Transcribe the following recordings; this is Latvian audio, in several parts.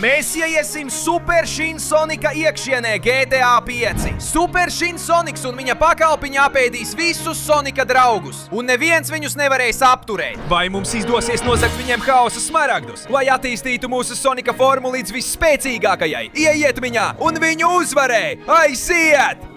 Mēs iesim Super Shin Sonika iekšienē GTA 5. Super Shin Soniks un viņa pakalpiņi apēdīs visus Sonika draugus, un neviens viņus nevarēs apturēt. Vai mums izdosies nozagt viņiem haosa smaragdus, lai attīstītu mūsu Sonika formu līdz visspēcīgākajai? Ieiet viņā un viņu uzvarē! Aiziet!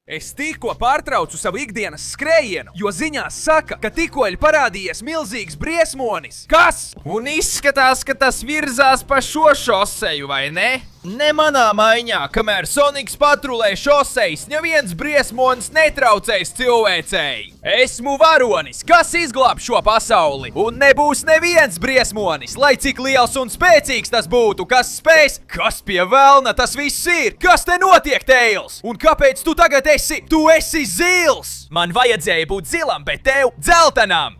Es tikko pārtraucu savu ikdienas skrējienu, jo ziņās saka, ka tikko ir parādījies milzīgs briesmonis. Kas? Un izskatās, ka tas virzās pa šo šoseju, vai ne? Ne manā maiņā, kamēr Soniks patrulē šosejas, neviens briesmonis netraucēs cilvēcei. Esmu varonis, kas izglāb šo pasauli, un nebūs neviens briesmonis, lai cik liels un spēcīgs tas būtu, kas spēs. Kas pie velna tas viss ir? Kas te notiek, Tails? Un kāpēc tu tagad esi? Tu esi zils! Man vajadzēja būt zilam, bet tev dzeltenam!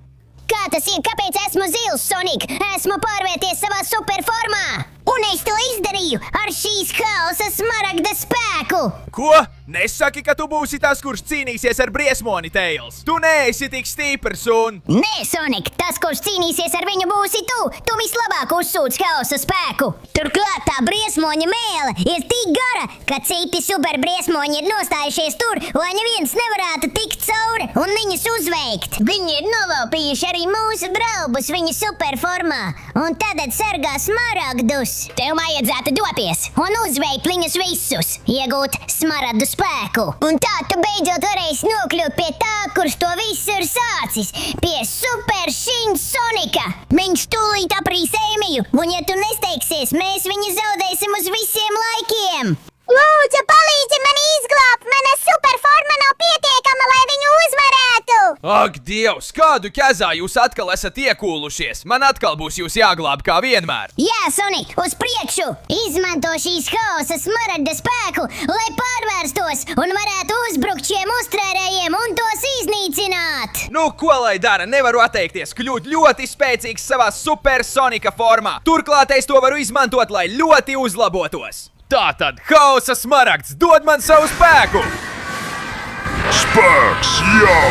Kā tas ir? Kāpēc esmu zils, Sonik? Esmu pārvērties savā superformā! Un es to izdarīju ar šīs haosa smaragda spēku! Ko? Nesaki, ka tu būsi tas, kurš cīnīsies ar briesmoni, Tails! Tu neesi tik stiprs un... Nē, Sonik, tas, kurš cīnīsies ar viņu, būsi tu! Tu vislabāk uzsūc haosa spēku! Turklāt tā briesmoņa mēle ir tik gara, ka citi superbriesmoņi ir nostājušies tur, lai neviens nevarētu tikt cauri un viņus uzveikt! Viņi ir nolaupījuši arī mūsu draugus viņu superformā, un tagad sargā smaragdus! Tev vajadzētu doties un uzveikt viņus visus, iegūt smaragdu spēku. Un tā tu beidzot varēsi nokļūt pie tā, kurš to visu ir sācis, pie Super Shin Sonika. Viņš tūlīt aprīs Ēmiju, un ja tu nesteigsies, mēs viņu zaudēsim uz visiem laikiem. Lūdzu, palīdzi man izglābt! Mana superforma nav pietiekama, lai viņu uzvarētu! Ak, Dievs, kādu ķezā jūs atkal esat iekūlušies? Man atkal būs jūs jāglāb kā vienmēr. Jā, Sonik, uz priekšu! Izmanto šīs haosa smaragda spēku, lai pārvērstos un varētu uzbrukt šiem uztvērējiem un tos iznīcināt! Nu, ko lai dara? Nevaru atteikties kļūt ļoti spēcīgs savā Super Sonika formā. Turklāt es to varu izmantot, lai ļoti uzlabotos. Tātad, haosa smaragds, dod man savu spēku! Spēks, jā!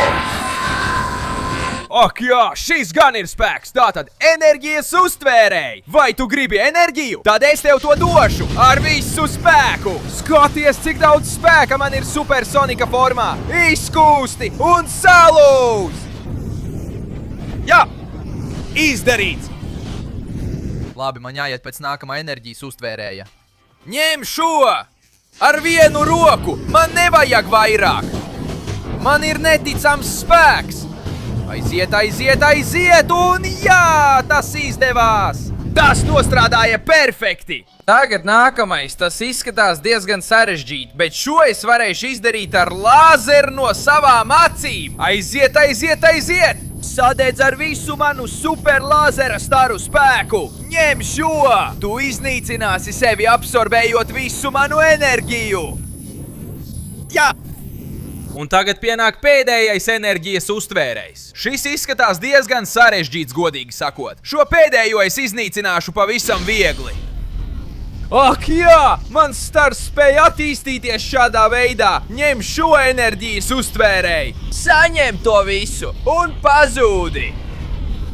Ak jā, šis gan ir spēks, tātad enerģijas uztvērēji! Vai tu gribi enerģiju? Tad es tev to došu ar visu spēku! Skaties, cik daudz spēka man ir Super Sonika formā! Izkūsti un salūz! Jā, izdarīts! Labi, man jāiet pēc nākamā enerģijas uztvērēja. Ņem šo! Ar vienu roku! Man nevajag vairāk! Man ir neticams spēks! Aiziet, aiziet, aiziet! Un jā, tas izdevās! Tas nostrādāja perfekti! Tagad nākamais, tas izskatās diezgan sarežģīti, bet šo es varēšu izdarīt ar lāzeru no savām acīm! Aiziet, aiziet, aiziet! Sadedz ar visu manu super lāzera staru spēku! Ņem šo! Tu iznīcināsi sevi absorbējot visu manu enerģiju! Jā! Un tagad pienāk pēdējais enerģijas uztvērējs. Šis izskatās diezgan sarežģīts, godīgi sakot. Šo pēdējo es iznīcināšu pavisam viegli. Ak jā! Mans stars spēja attīstīties šādā veidā. Ņem šo enerģijas uztvērēju. Saņem to visu un pazūdi.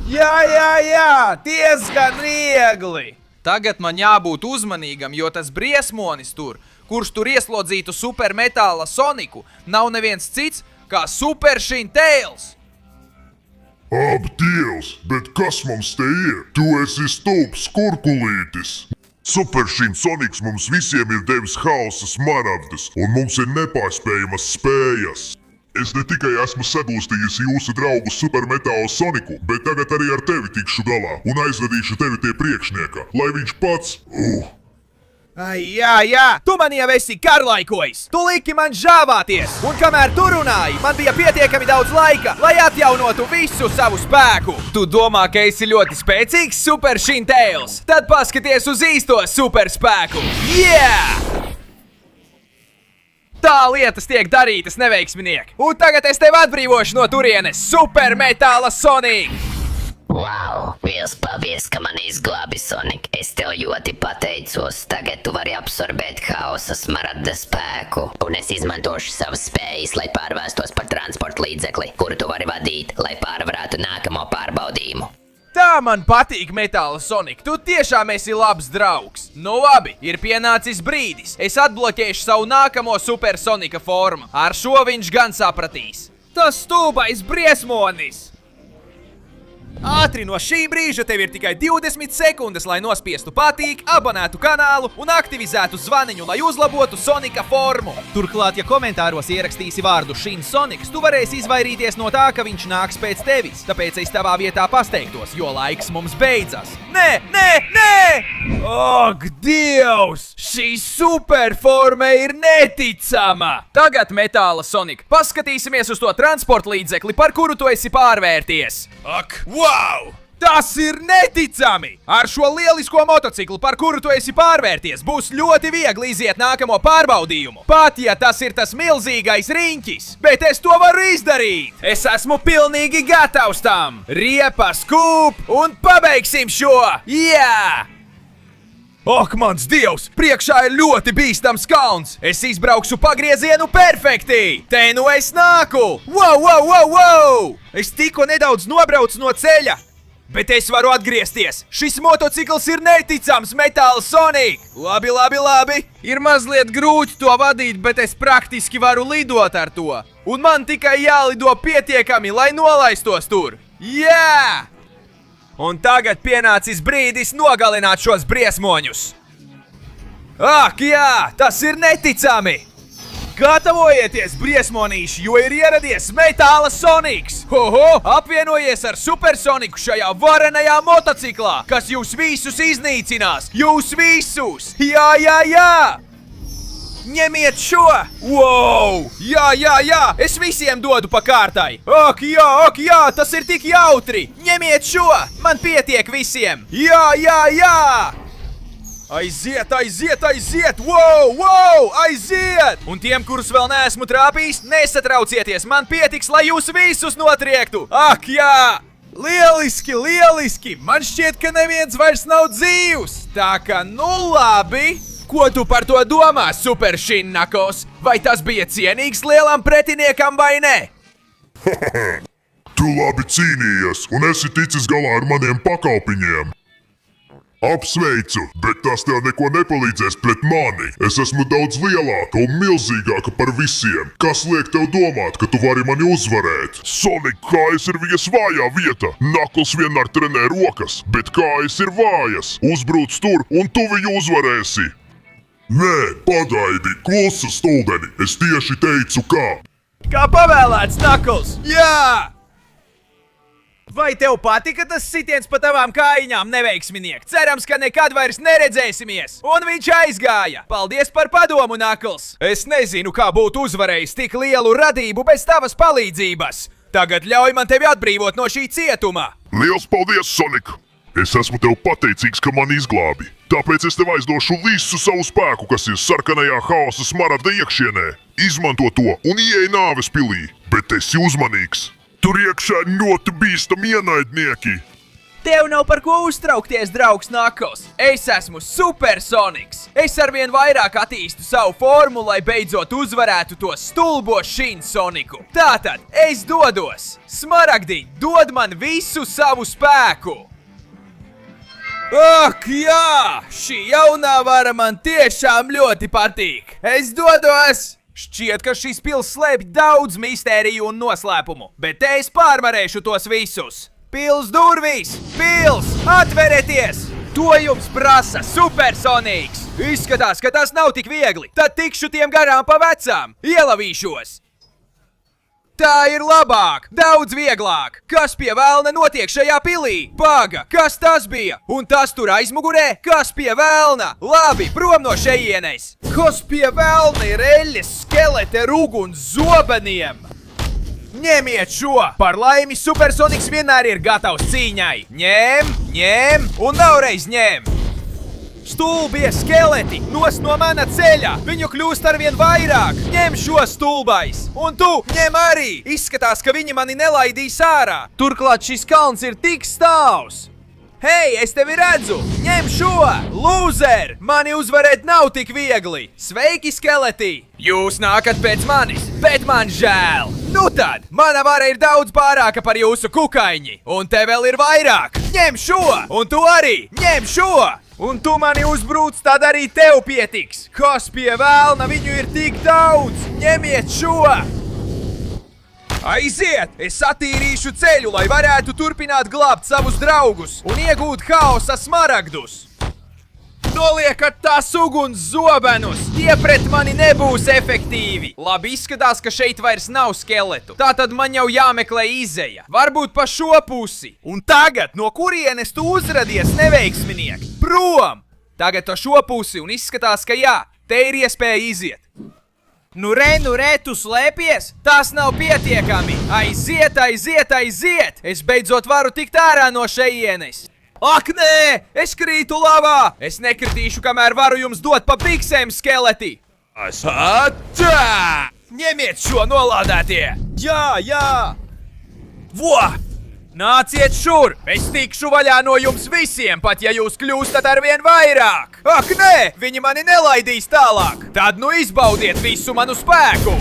Jā, diezgan viegli. Tagad man jābūt uzmanīgam, jo tas briesmonis tur, kurš tur ieslodzītu supermetāla Soniku, nav neviens cits kā Super Shin Tails. Ap Dievs, bet kas mums te ir? Tu esi stulbs kurkulītis. Super Shin Soniks mums visiem ir devis haosa smaragdus, un mums ir nepārspējamas spējas. Es ne tikai esmu sagūstījis jūsu draugu supermetālu Soniku, bet tagad arī ar tevi tikšu galā un aizvedīšu tevi pie priekšnieka, lai viņš pats... Ai, jā, tu man jau esi garlaikojis. Tu liki man žāvāties, un kamēr tu runāji, man bija pietiekami daudz laika, lai atjaunotu visu savu spēku. Tu domā, ka esi ļoti spēcīgs Super Shin Tails? Tad paskaties uz īsto superspēku. Yeah! Tā lietas tiek darītas, neveiksminieki. Un tagad es tevi atbrīvošu no turienes, Supermetāla Sonic! Wow, liels paldies, ka man izglābi, Sonic. Es tev ļoti pateicos. Tagad tu vari absorbēt haosa smaragda spēku. Un es izmantošu savas spējas, lai pārvērstos par transporta līdzekli, kuru tu vari vadīt, lai pārvarētu nākamo pārbaudījumu. Tā man patīk, Metāla Sonik, tu tiešām esi labs draugs. Nu labi, ir pienācis brīdis. Es atbloķēšu savu nākamo Supersonika formu. Ar šo viņš gan sapratīs. Tas stulbais briesmonis! Ātri no šī brīža tev ir tikai 20 sekundes, lai nospiestu patīk, abonētu kanālu un aktivizētu zvaniņu, lai uzlabotu Sonika formu. Turklāt, ja komentāros ierakstīsi vārdu Shinsonics, tu varēsi izvairīties no tā, ka viņš nāks pēc tevis. Tāpēc es tavā vietā pasteigtos, jo laiks mums beidzas. Nē! Ak, Dievs! Šī superforma ir neticama! Tagad, Metāla Sonik, paskatīsimies uz to transporta līdzekli, par kuru tu esi pārvērties. Ak, wow! Tas ir neticami! Ar šo lielisko motociklu, par kuru tu esi pārvērties, būs ļoti viegli iziet nākamo pārbaudījumu. Pat ja tas ir tas milzīgais riņķis, bet es to varu izdarīt! Es esmu pilnīgi gatavs tam! Riepas kūp un pabeigsim šo! Jā! Ak, mans Dievs! Priekšā ir ļoti bīstams kalns! Es izbraukšu pagriezienu perfekti! Te nu es nāku! Wow! Es tikko nedaudz nobraucu no ceļa! Bet es varu atgriezties! Šis motocikls ir neticams, Metāla Sonik! Labi! Ir mazliet grūti to vadīt, bet es praktiski varu lidot ar to! Un man tikai jālido pietiekami, lai nolaistos tur! Jā! Un tagad pienācis brīdis nogalināt šos briesmoņus! Ak, jā! Tas ir neticami! Gatavojieties, briesmonīši, jo ir ieradies Metāla Soniks! Apvienojies ar Supersoniku šajā varenajā motociklā, kas jūs visus iznīcinās! Jūs visus! Jā! Ņemiet šo! Wow! Jā! Es visiem dodu pa kārtai! Ak, jā! Tas ir tik jautri! Ņemiet šo! Man pietiek visiem! Jā! Aiziet! Wow! Aiziet! Un tiem, kurus vēl neesmu trāpījis, nesatraucieties! Man pietiks, lai jūs visus notriektu! Ak, jā! Lieliski! Man šķiet, ka neviens vairs nav dzīvs! Tā ka, nu labi! Ko tu par to domā, Super Shinnakos? Vai tas bija cienīgs lielam pretiniekam vai ne? Tu labi cīnījies un esi ticis galā ar maniem pakalpiņiem. Apsveicu, bet tas tev neko nepalīdzēs pret mani. Es esmu daudz lielāka un milzīgāka par visiem. Kas liek tev domāt, ka tu vari mani uzvarēt? Sonic, kājas ir viņas vājā vieta. Knuckles vienmēr trenē rokas, bet kājas ir vājas. Uzbrūc tur un tu viņu uzvarēsi. Nē, pagaidi, klusa stūdeni. Es tieši teicu, kā. Kā pavēlēts, Knuckles! Jā! Vai tev patika tas sitiens pa tavām kājiņām, neveiksminiek? Cerams, ka nekad vairs neredzēsimies! Un viņš aizgāja! Paldies par padomu, Knuckles! Es nezinu, kā būtu uzvarējis tik lielu radību bez tavas palīdzības! Tagad ļauj man tevi atbrīvot no šī cietuma! Liels paldies, Sonic! Es esmu tev pateicīgs, ka mani izglābi. Tāpēc es tev aizdošu visu savu spēku, kas ir sarkanajā haosa smaragda iekšienē. Izmanto to un ieej nāves pilī, bet esi uzmanīgs. Tur iekšā ļoti bīstami ienaidnieki. Tev nav par ko uztraukties, draugs Knuckles. Es esmu Supersonics. Es arvien vairāk attīstu savu formu, lai beidzot uzvarētu to stulbo Shinsoniku. Tātad, es dodos. Smaragdiņ, dod man visu savu spēku. Ak, jā! Šī jaunā vara man tiešām ļoti patīk. Es dodos! Šķiet, ka šis pils slēpj daudz mistēriju un noslēpumu, bet te es pārvarēšu tos visus. Pils durvīs! Pils! Atverieties! To jums prasa Supersonics! Izskatās, ka tas nav tik viegli. Tad tikšu tiem garām pa vecām. Ielavīšos! Tā ir labāk! Daudz vieglāk! Kas pie velna notiek šajā pilī? Paga! Kas tas bija? Un tas tur aizmugurē? Kas pie velna? Labi, prom no šejienes! Kas pie velna ir eļļas, skelete ar uguns zobeniem? Ņemiet šo! Par laimi Supersonics vienmēr ir gatavs cīņai! Ņem un vēlreiz ņem! Stulbie skeleti! Nos no mana ceļa! Viņu kļūst arvien vairāk! Ņem šo stulbais! Un tu ņem arī! Izskatās, ka viņi mani nelaidīs ārā! Turklāt šis kalns ir tik stāvs! Hei, es tevi redzu! Ņem šo! Lūzer! Mani uzvarēt nav tik viegli! Sveiki, skeletī! Jūs nākat pēc manis, bet man žēl! Nu tad, mana vara ir daudz pārāka par jūsu kukaiņi! Un te vēl ir vairāk! Ņem šo! Un tu arī! Ņem šo! Un tu mani uzbrūc, tad arī tev pietiks! Kas pie vēlna, viņu ir tik daudz! Ņemiet šo! Aiziet! Es attīrīšu ceļu, lai varētu turpināt glābt savus draugus un iegūt haosa smaragdus. Noliekat tās uguns zobenus! Tie pret mani nebūs efektīvi! Labi izskatās, ka šeit vairs nav skeletu. Tātad man jau jāmeklē izeja. Varbūt pa šo pusi. Un tagad, no kurienes tu uzradies, neveiksminiek? Prom! Tagad pa šo pusi un izskatās, ka jā, te ir iespēja iziet. Nu re, tu slēpies? Tas nav pietiekami! Aiziet, aiziet, aiziet! Es beidzot varu tikt ārā no šejienes! Ak, nē! Es krītu lavā! Es nekritīšu, kamēr varu jums dot pa biksēm, skeleti! Atā! Ņemiet šo nolādētie! Jā! Vo! Nāciet šur! Es tikšu vaļā no jums visiem, pat ja jūs kļūstat arvien vairāk! Ak, nē! Viņi mani nelaidīs tālāk! Tad nu izbaudiet visu manu spēku!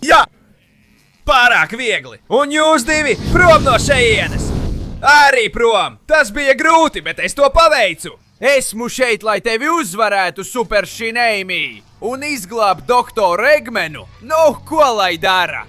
Jā! Pārāk viegli! Un jūs divi prom no šejienes! Arī prom! Tas bija grūti, bet es to paveicu! Esmu šeit, lai tevi uzvarētu, Super Shinēmī! Un izglābt doktoru Eggmanu! Nu, ko lai dara?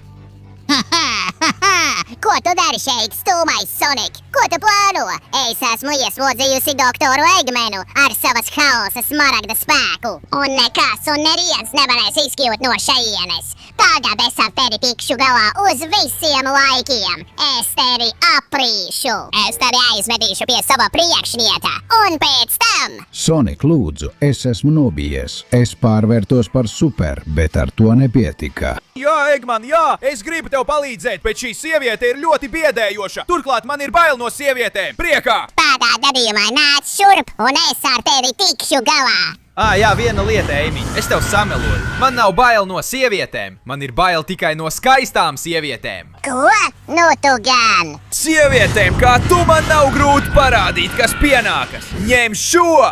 Ko tu dari šeit, stūmais Sonic? Ko tu plāno? Es esmu ieslodzījusi doktoru Eggmanu ar savas haosa smaragda spēku. Un nekas un neviens nevarēs izkļūt no šejienes. Tagad es ar tevi tikšu galā uz visiem laikiem. Es tevi aprīšu. Es tevi aizvedīšu pie sava priekšnieka. Un pēc tam... Sonic, lūdzu, es esmu nobijies. Es pārvērtos par super, bet ar to nepietika. Jā, Eggman, jā! Es gribu tev palīdzēt, bet šī sieviete ir ļoti biedējoša. Turklāt man ir bail no sievietēm. Priekā! Tādā gadījumā nāc šurp, un es ar tevi tikšu galā. Jā, viena lieta, Eimi. Es tev sameloju. Man nav bail no sievietēm. Man ir bail tikai no skaistām sievietēm. Ko? Nu tu gan! Sievietēm, kā tu man nav grūti parādīt, kas pienākas. Ņem šo!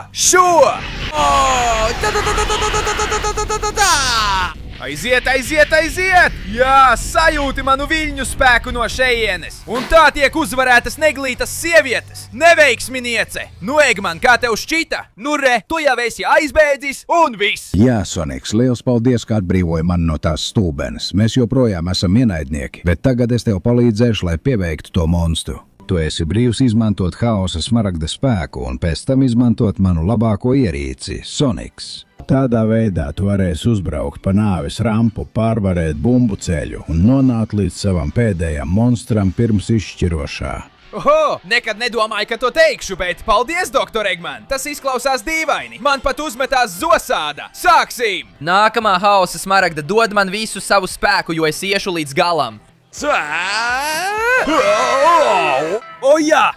Aiziet, aiziet, aiziet! Jā, sajūti manu viļņu spēku no šejienes. Un tā tiek uzvarētas neglītas sievietes. Neveiksminiece! Nu, Eggman, kā tev šķita? Nu re, tu jau esi aizbēdzis un viss! Jā, Sonic, liels paldies, ka atbrīvoji mani no tās stūbenes. Mēs joprojām esam ienaidnieki, bet tagad es tev palīdzēšu, lai pieveiktu to monstru. Tu esi brīvs izmantot haosa smaragda spēku un pēc tam izmantot manu labāko ierīci, Sonics. Tādā veidā tu varēsi uzbraukt pa nāves rampu, pārvarēt bumbu ceļu un nonākt līdz savam pēdējam monstram pirms izšķirošā. Oho, nekad nedomāju, ka to teikšu, bet paldies, doktor Eggman! Tas izklausās dīvaini. Man pat uzmetās zosāda. Sāksim! Nākamā haosa smaragda dod man visu savu spēku, jo es iešu līdz galam. O jā!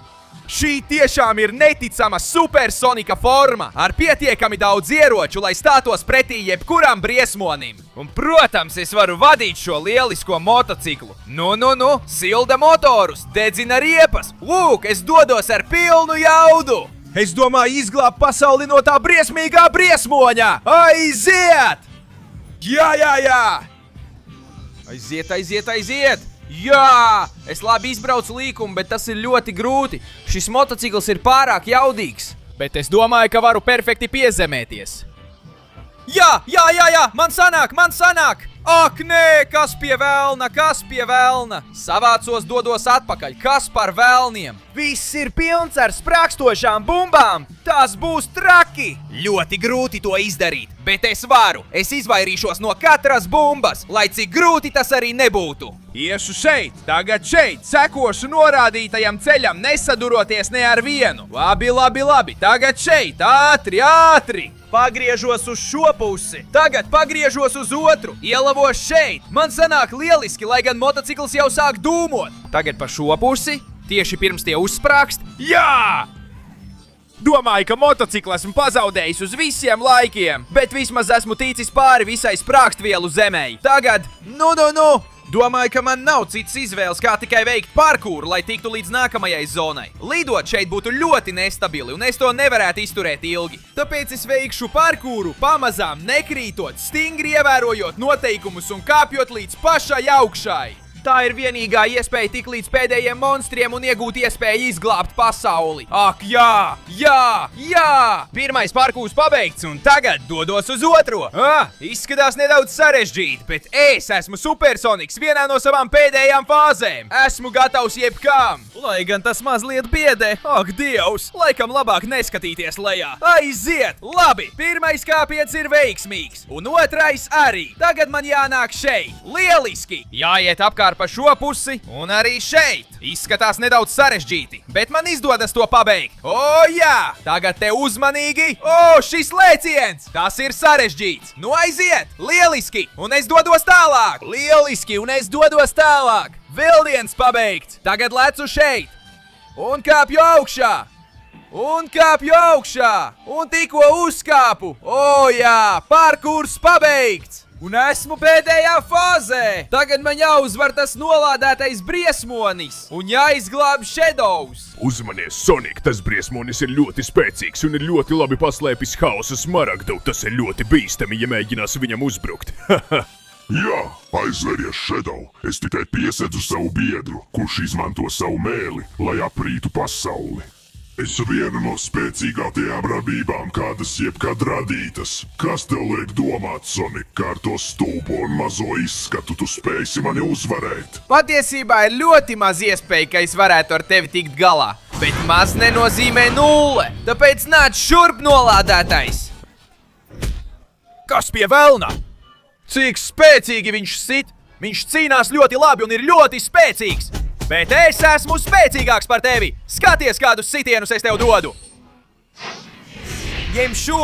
Šī tiešām ir neticama supersonika forma ar pietiekami daudz ieroču, lai stātos pretī jebkuram briesmonim. Un, protams, es varu vadīt šo lielisko motociklu. Nu, silda motorus, dedzina riepas. Lūk, es dodos ar pilnu jaudu. Es domāju izglābt pasauli no tā briesmīgā briesmoņa. Aiziet! Jā! Aiziet! Jā! Es labi izbraucu līkumu, bet tas ir ļoti grūti. Šis motocikls ir pārāk jaudīgs. Bet es domāju, ka varu perfekti piezemēties. Jā! Man sanāk! Ak, nē! Kas pie velna? Savācos, dodos atpakaļ. Kas par velniem? Viss ir pilns ar sprākstošām bumbām. Tas būs traki. Ļoti grūti to izdarīt, bet es varu. Es izvairīšos no katras bumbas, lai cik grūti tas arī nebūtu. Iešu šeit, tagad šeit, sekošu norādītajam ceļam, nesaduroties ne ar vienu. Labi, tagad šeit, ātri! Pagriežos uz šo pusi, tagad pagriežos uz otru, ielavos šeit. Man sanāk lieliski, lai gan motocikls jau sāk dūmot. Tagad pa šo pusi, tieši pirms tie uzsprākst. Jā! Domāju, ka motociklu esmu pazaudējis uz visiem laikiem, bet vismaz esmu ticis pāri visai sprākstvielu zemei. Tagad, Domāju, ka man nav cits izvēles, kā tikai veikt parkūru, lai tiktu līdz nākamajai zonai. Lidot šeit būtu ļoti nestabili, un es to nevarētu izturēt ilgi. Tāpēc es veikšu parkūru pamazām nekrītot, stingri ievērojot noteikumus un kāpjot līdz pašai augšai. Tā ir vienīgā iespēja tik līdz pēdējiem monstriem un iegūt iespēju izglābt pasauli. Ak, jā! Jā! Jā! Pirmais parkūrs pabeigts un tagad dodos uz otro. Izskatās nedaudz sarežģīti, bet es esmu Supersoniks vienā no savām pēdējām fāzēm. Esmu gatavs jebkām. Lai gan tas mazliet biedē. Ak, Dievs! Laikam labāk neskatīties lejā. Aiziet! Labi! Pirmais kāpiens ir veiksmīgs. Un otrais arī. Tagad man jānāk šeit. Lieliski! Jāiet apkārt pa šo pusi un arī šeit. Izskatās nedaudz sarežģīti, bet man izdodas to pabeigt. O, jā! Tagad te uzmanīgi. O, šis lēciens! Tas ir sarežģīts. Nu aiziet! Lieliski! Un es dodos tālāk! Lieliski! Un es dodos tālāk! Vēl viens pabeigts! Tagad lecu šeit! Un kāpju augšā! Un kāpju augšā! Un tikko uzkāpu! O, jā! Parkūrs pabeigts! Un esmu pēdējā fāzē! Tagad man jāuzvar tas nolādētais briesmonis un jāizglāb Shadows! Uzmanies, Sonic, tas briesmonis ir ļoti spēcīgs un ir ļoti labi paslēpis Haosa smaragdu. Tas ir ļoti bīstami, ja mēģinās viņam uzbrukt. Jā, aizveries, Shadow. Es tikai piesedzu savu biedru, kurš izmanto savu mēli, lai aprītu pasauli. Es vienu no spēcīgākajām radībām, kādas jebkad radītas. Kas tev liek domāt, Sonic, kā ar to stulbo un mazo izskatu tu spēsi mani uzvarēt? Patiesībā ir ļoti maz iespēja, ka es varētu ar tevi tikt galā. Bet maz nenozīmē nulle, tāpēc nāc šurp nolādētais! Kas pie velna? Cik spēcīgi viņš sit? Viņš cīnās ļoti labi un ir ļoti spēcīgs! Bet es esmu spēcīgāks par tevi! Skaties, kādus sitienus es tev dodu! Ņem šo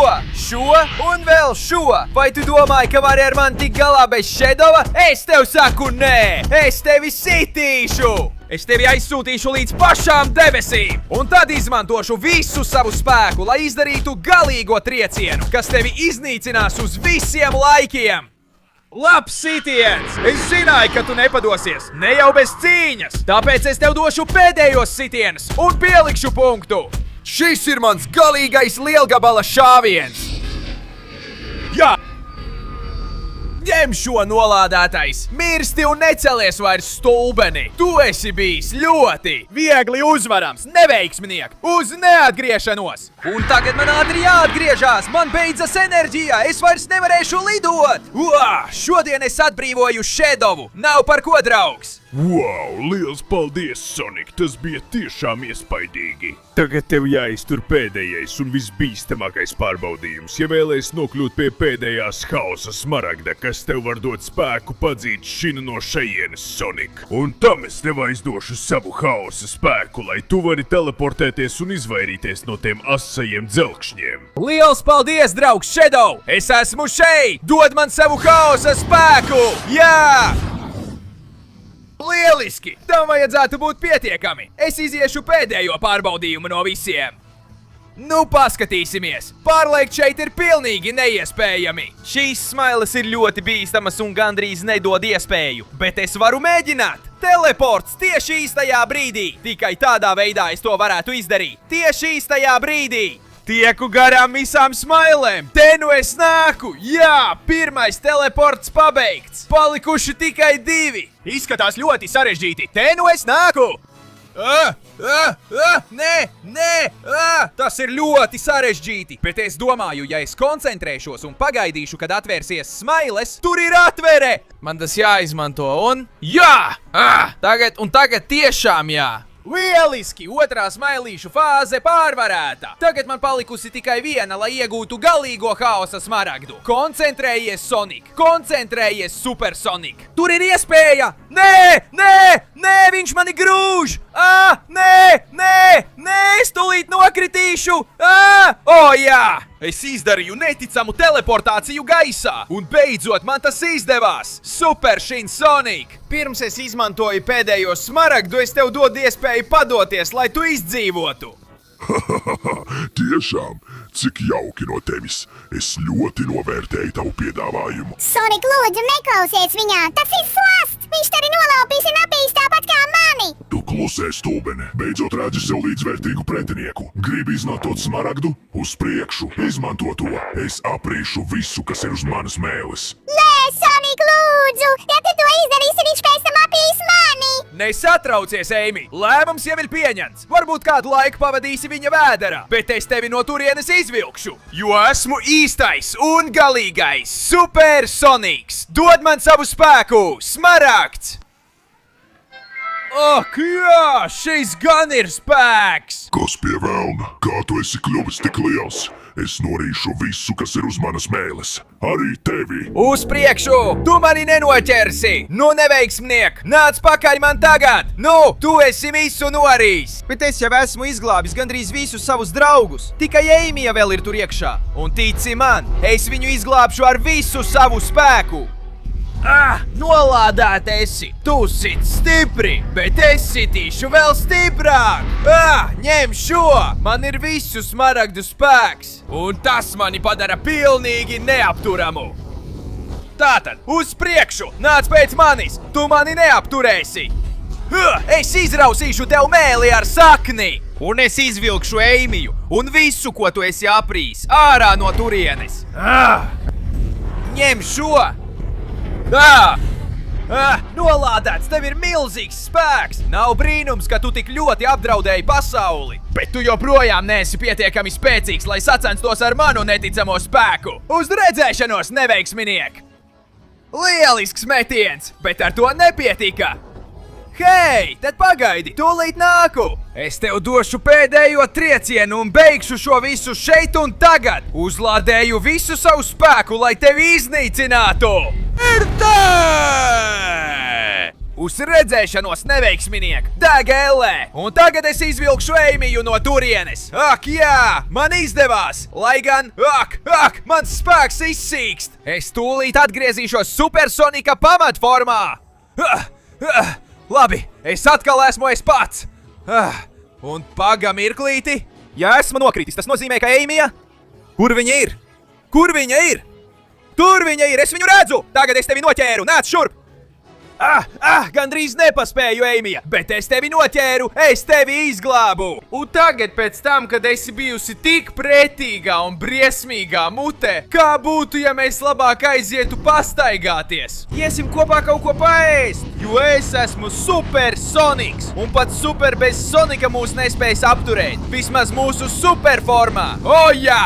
un vēl šo! Vai tu domāji, ka vari ar mani tikt galā bez Shadowa? Es tev saku nē! Es tevi sitīšu! Es tevi aizsūtīšu līdz pašām debesīm! Un tad izmantošu visu savu spēku, lai izdarītu galīgo triecienu, kas tevi iznīcinās uz visiem laikiem! Labs sitiens! Es zināju, ka tu nepadosies, ne jau bez cīņas! Tāpēc es tev došu pēdējos sitienus un pielikšu punktu! Šis ir mans galīgais lielgabala šāviens! Jā! Ņem šo nolādētais! Mirsti un necelies vairs stulbeni! Tu esi bijis ļoti viegli uzvarams, neveiksminiek! Uz neatgriešanos! Un tagad man ātri jāatgriežās! Man beidzas enerģija! Es vairs nevarēšu lidot! Šodien es atbrīvoju Shadowu! Nav par ko, draugs! Wow, liels paldies, Sonic! Tas bija tiešām iespaidīgi! Tagad tev jāiztur pēdējais un visbīstamākais pārbaudījums, ja vēlies nokļūt pie pēdējās Haosa smaragda, kas tev var dot spēku padzīt šinu no šejienes, Sonic. Un tam es tev aizdošu savu Haosa spēku, lai tu vari teleportēties un izvairīties no tiem asajiem dzelkšņiem. Liels paldies, draugs Shadow! Es esmu šeit! Dod man savu Haosa spēku! Jā! Lieliski! Tam vajadzētu būt pietiekami! Es iziešu pēdējo pārbaudījumu no visiem! Nu, paskatīsimies! Pārliekt šeit ir pilnīgi neiespējami! Šīs smailes ir ļoti bīstamas un gandrīz nedod iespēju, bet es varu mēģināt! Teleports tieši īstajā brīdī! Tikai tādā veidā es to varētu izdarīt! Tieši īstajā brīdī! Tieku garām visām smailēm! Te nu es nāku! Jā! Pirmais teleports pabeigts! Palikuši tikai 2! Izskatās ļoti sarežģīti! Te nu es nāku! Nē! Tas ir ļoti sarežģīti! Bet es domāju, ja es koncentrēšos un pagaidīšu, kad atvērsies smailes, tur ir atvere! Man tas jāizmanto un... Jā! Tagad tiešām jā! Lieliski! Otrā smailīšu fāze pārvarēta! Tagad man palikusi tikai viena, lai iegūtu galīgo Haosa smaragdu. Koncentrējies, Sonic! Koncentrējies, Supersonic! Tur ir iespēja! Nē! Viņš mani grūž! Nē! Es tūlīt nokritīšu! O, jā! Es izdarīju neticamu teleportāciju gaisā! Un beidzot man tas izdevās! Super Shin Sonic! Pirms es izmantoju pēdējo smaragdu, es tev dodu iespēju padoties, lai tu izdzīvotu! Tiešām, cik jauki no tevis. Es ļoti novērtēju tavu piedāvājumu. Sonik, lūdzu, neklausies viņā! Tas ir slasts! Viņš te arī nolaupīs un apīs tāpat kā mani! Tu klusē, stulbene. Beidzot redzi sev līdzvērtīgu pretinieku. Gribi izmantot smaragdu? Uz priekšu, izmanto to. Es aprīšu visu, kas ir uz manas mēles. Nē, Sonik, lūdzu! Ja tu to izdarīsi, viņš pēc tam apīs mani! Nesatraucies, Eimi! Lēmums jau ir pieņemts. Varbūt kādu laiku pavadīsi viņa vēderā, bet es tevi no turienes izvilkšu, jo esmu īstais un galīgais Supersoniks! Dod man savu spēku, Smaragds! Ak, jā, šis gan ir spēks! Kas pie velna? Kā tu esi kļuvis tik liels? Es norīšu visu, kas ir uz manas mēles. Arī tevi. Uz priekšu! Tu mani nenoķersi! Nu, neveiksmniek! Nāc pakaļ man tagad! Nu, tu esi visu norījis! Bet es jau esmu izglābis gandrīz visus savus draugus. Tikai Eimija vēl ir tur iekšā. Un tici man, es viņu izglābšu ar visu savu spēku! Nolādēt esi! Tu sit stipri, bet es sitīšu vēl stiprāk! Ņem šo! Man ir visu smaragdu spēks! Un tas mani padara pilnīgi neapturamu! Tātad, uz priekšu! Nāc pēc manis! Tu mani neapturēsi! Es izrausīšu tev mēli ar sakni! Un es izvilkšu Eimiju un visu, ko tu esi aprījis, ārā no turienes! Ņem šo! Nolādēts, tev ir milzīgs spēks! Nav brīnums, ka tu tik ļoti apdraudēji pasauli! Bet tu joprojām neesi pietiekami spēcīgs, lai sacenstos ar manu neticamo spēku! Uz redzēšanos, neveiksminiek! Lielisks metiens, bet ar to nepietika! Hei, tad pagaidi, tūlīt nāku! Es tev došu pēdējo triecienu un beigšu šo visu šeit un tagad! Uzlādēju visu savu spēku, lai tevi iznīcinātu! Ir tā! Uz redzēšanos, neveiksminiek! Deg ellē! Un tagad es izvilkšu Eimiju no turienes! Ak, jā! Man izdevās! Lai gan, mans spēks izsīkst! Es tūlīt atgriezīšos Supersonika pamatformā! Labi, es atkal esmu es pats! Un paga mirklīti! Ja esmu nokritis, tas nozīmē, ka Eimija... Kur viņa ir? Kur viņa ir? Tur viņa ir! Es viņu redzu! Tagad es tevi noķēru! Nāc šurp! Gandrīz nepaspēju, Eimija, bet es tevi noķēru, es tevi izglābu! Un tagad, pēc tam, kad esi bijusi tik pretīgā un briesmīgā mutē, kā būtu, ja mēs labāk aizietu pastaigāties? Iesim kopā kaut ko paēst, jo es esmu Supersoniks, un pat super bez Sonika mūs nespējas apturēt, vismaz mūsu superformā! O jā!